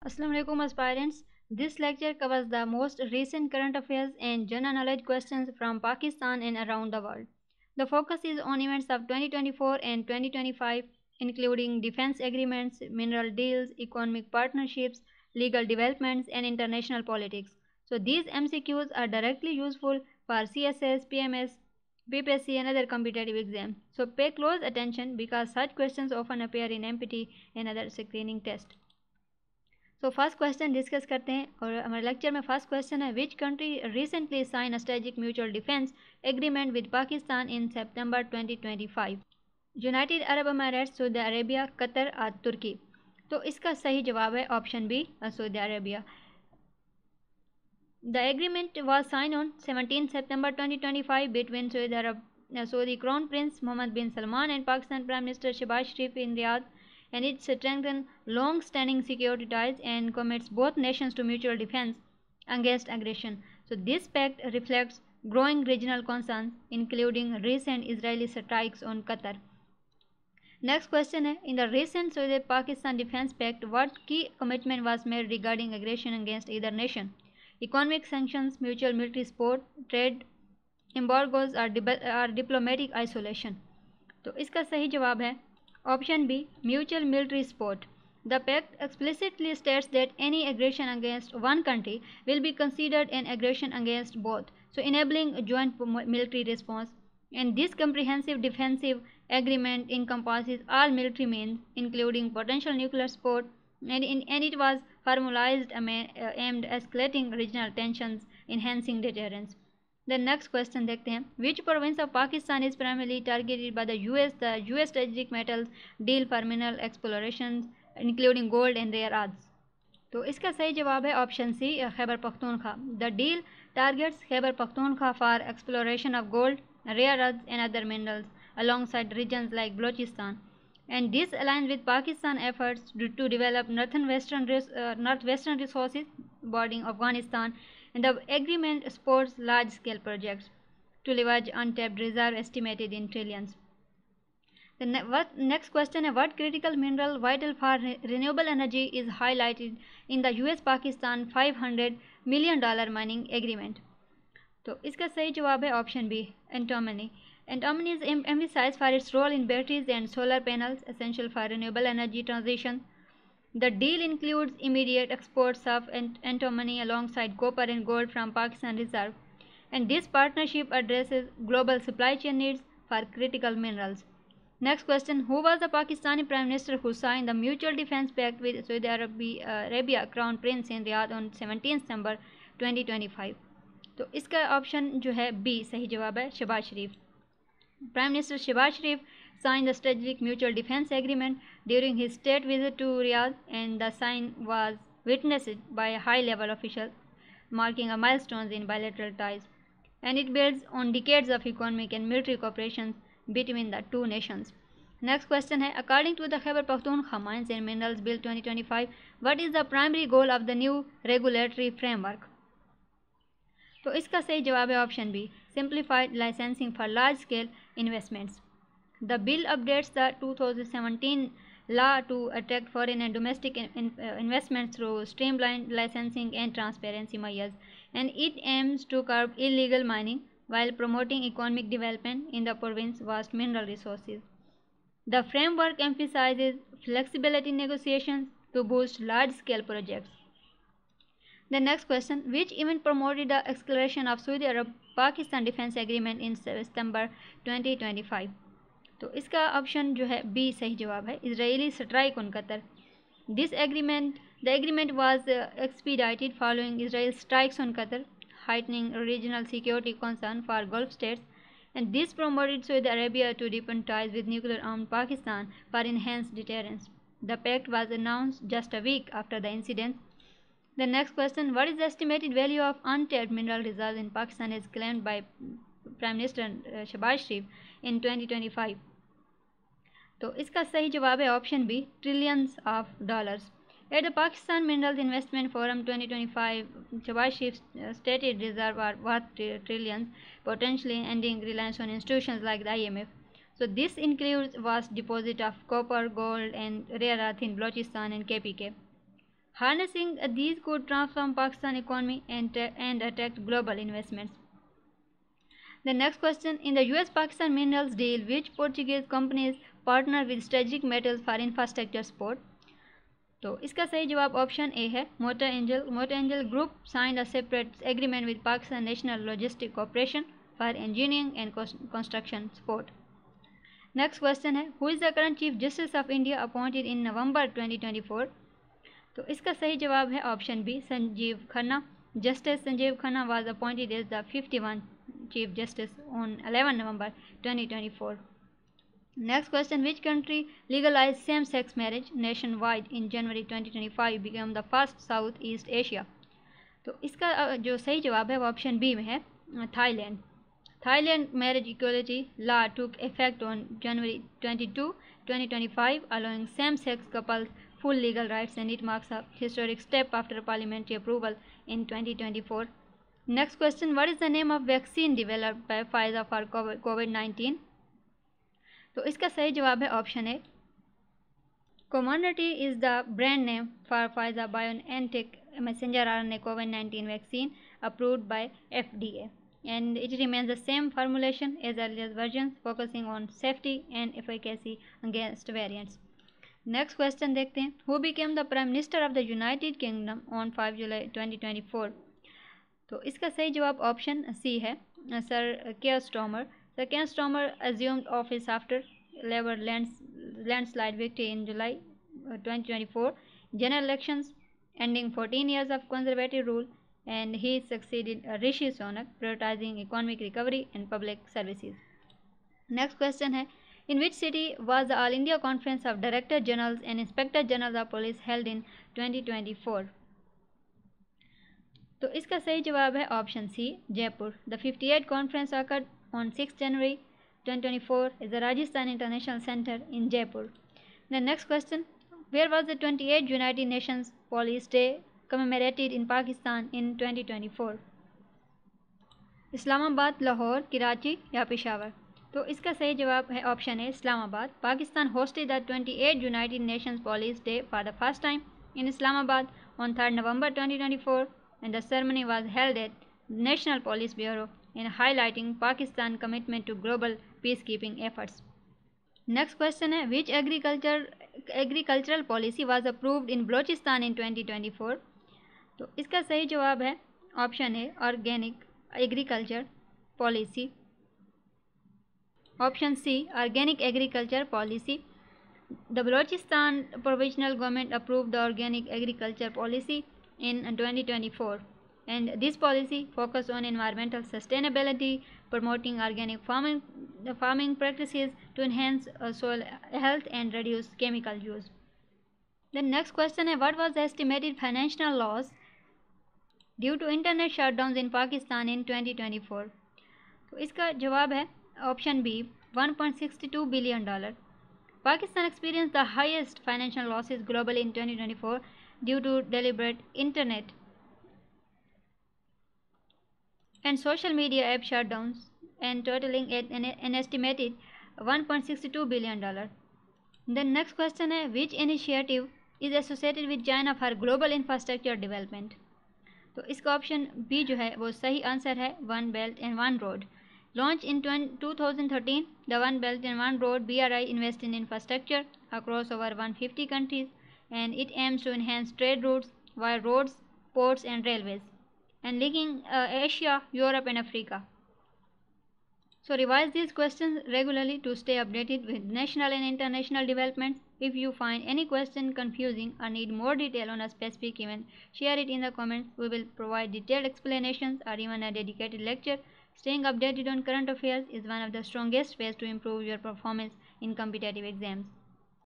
Assalamu alaikum aspirants. This lecture covers the most recent current affairs and general knowledge questions from Pakistan and around the world. The focus is on events of 2024 and 2025, including defense agreements, mineral deals, economic partnerships, legal developments, and international politics. So these MCQs are directly useful for CSS, PMS, BPSC, and other competitive exams. So pay close attention because such questions often appear in MPT and other screening tests. So first question discuss करते हैं और हमारे lecture में first question है which country recently sign strategic mutual defence agreement with Pakistan in September 2025। United Arab अमीरात, Saudi Arabia, Qatar और तुर्की। तो इसका सही जवाब है option B, Saudi Arabia. The agreement was sign on 17 September 2025 between Saudi Crown Prince Mohammed bin Salman and Pakistan Prime Minister Shehbaz Sharif in Riyadh, and it strengthens long-standing security ties and commits both nations to mutual defense against aggression. So this pact reflects growing regional concerns, including recent Israeli strikes on Qatar. Next question है, in the recent Saudi-Pakistan Defense Pact, what key commitment was made regarding aggression against either nation? Economic sanctions, mutual military support, trade embargoes or diplomatic isolation? तो इसका सही जवाब है option B, mutual military support. The pact explicitly states that any aggression against one country will be considered an aggression against both, so enabling a joint military response. And this comprehensive defensive agreement encompasses all military means, including potential nuclear support, and it was formalized aimed at escalating regional tensions, enhancing deterrence. The next question देखते हैं, which province of Pakistan is primarily targeted by the US strategic metals deal for mineral explorations including gold and rare earths? तो इसका सही जवाब है option C, Khyber Pakhtunkhwa. The deal targets Khyber Pakhtunkhwa for exploration of gold, rare earths and other minerals alongside regions like Balochistan, and this aligns with Pakistan efforts to develop northwestern resources bordering Afghanistan, and the agreement supports large-scale projects to leverage untapped reserve estimated in trillions. The next question is, what critical mineral vital for renewable energy is highlighted in the US-Pakistan $500 million mining agreement? तो इसका सही जवाब है option B, antimony. Antimony is emphasized for its role in batteries and solar panels essential for renewable energy transition. The deal includes immediate exports of antimony alongside copper and gold from Pakistan Reserve, and this partnership addresses global supply chain needs for critical minerals. Next question, who was the Pakistani Prime Minister who signed the Mutual Defense Pact with Saudi Arabia Crown Prince in Riyadh on 17 December 2025? तो इसका option जो है B सही जवाब है, शहबाज शरीफ. Prime Minister Shehbaz Sharif signed the Strategic Mutual Defense Agreement during his state visit to Riyadh, and the sign was witnessed by high-level officials, marking a milestone in bilateral ties, and it builds on decades of economic and military cooperation between the two nations. Next question है, according to the Khyber Pakhtunkhwa Mines and Minerals Bill 2025, what is the primary goal of the new regulatory framework? तो इसका सही जवाब है option B, simplified licensing for large scale investments. The bill updates the 2017 law to attract foreign and domestic investments through streamlined licensing and transparency measures, and it aims to curb illegal mining while promoting economic development in the province's vast mineral resources. The framework emphasizes flexibility negotiations to boost large-scale projects. The next question, which event promoted the acceleration of Saudi Arab-Pakistan Defense Agreement in September 2025? तो इसका option जो है B सही जवाब है, Israeli strike on Qatar. The agreement was expedited following Israel's strikes on Qatar, heightening regional security concern for Gulf states, and this promoted Saudi Arabia to deepen ties with nuclear-armed Pakistan for enhanced deterrence. The pact was announced just a week after the incident. The next question, what is the estimated value of untapped mineral reserves in Pakistan as claimed by Prime Minister Shehbaz Sharif in 2025? तो इसका सही जवाब है option B, trillions of dollars. At the Pakistan Minerals Investment Forum 2025, Shehbaz Sharif stated reserves are worth trillions, potentially ending reliance on institutions like the IMF. So this includes vast deposit of copper, gold and rare earth in Balochistan and KPK. Harnessing these could transform Pakistan economy and attract global investments. The next question, in the US-Pakistan minerals deal, which Portuguese companies partner with strategic metals for infrastructure support? तो इसका सही जवाब option A है Mota Engil group signed a separate agreement with Pakistan national logistic corporation for engineering and construction support. Next question है, who is the current chief justice of India appointed in November 2024? तो इसका सही जवाब है option B, Sanjiv Khanna. Justice Sanjiv Khanna was appointed as the 51 chief justice on 11 November 2024. Next question, which country legalized same-sex marriage nationwide in January 2025 became the first Southeast Asia? तो इसका जो सही जवाब है वो ऑप्शन बी में है, Thailand. Thailand marriage equality law took effect on January 22, 2025, allowing same-sex couples full legal rights, and it marks a historic step after parliamentary approval in 2024. Next question, what is the name of vaccine developed by Pfizer for COVID-19? तो इसका सही जवाब है option A, Comirnaty is the brand name for Pfizer BioNTech messenger RNA COVID-19 vaccine approved by FDA, and it remains the same formulation as earlier versions, focusing on safety and efficacy against variants. Next question देखते हैं, who became the Prime Minister of the United Kingdom on 5 July 2024? तो इसका सही जवाब option C है, sir Keir Starmer. The Keir Starmer assumed office after Labour landslide victory in July 2024 general elections, ending 14 years of Conservative rule, and he succeeded Rishi Sunak, prioritizing economic recovery and public services. Next question है, in which city was the All India Conference of Director Generals and Inspector Generals of Police held in 2024? तो इसका सही जवाब है option C, Jaipur. The 58th conference occurred on 6 January 2024 is the Rajasthan International Center in Jaipur. The next question, where was the 28th United Nations Police Day commemorated in Pakistan in 2024? Islamabad, Lahore, Karachi या पेशावर? तो इसका सही जवाब है ऑप्शन है Islamabad. Pakistan hosted the 28th United Nations Police Day for the first time in Islamabad on 3 November 2024, and the ceremony was held at National Police Bureau in highlighting Pakistan's commitment to global peacekeeping efforts. Next question है, which agricultural policy was approved in Balochistan in 2024? तो इसका सही जवाब है option है organic agriculture policy. Option C, organic agriculture policy. The Balochistan Provisional Government approved the organic agriculture policy in 2024. And this policy focused on environmental sustainability, promoting organic farming practices to enhance soil health and reduce chemical use. The next question is, what was the estimated financial loss due to internet shutdowns in Pakistan in 2024? तो इसका जवाब है option B, $1.62 billion. Pakistan experienced the highest financial losses globally in 2024 due to deliberate internet and social media app shutdowns, and totaling at an estimated $1.62 billion. The next question है, which initiative is associated with China for global infrastructure development? तो इसका option B जो है वो सही answer है, One Belt and One Road. Launched in 2013, the One Belt and One Road BRI invests in infrastructure across over 150 countries, and it aims to enhance trade routes via roads, ports and railways, and linking Asia, Europe and Africa. So revise these questions regularly to stay updated with national and international developments. If you find any question confusing or need more detail on a specific event, share it in the comments. We will provide detailed explanations or even a dedicated lecture. Staying updated on current affairs is one of the strongest ways to improve your performance in competitive exams.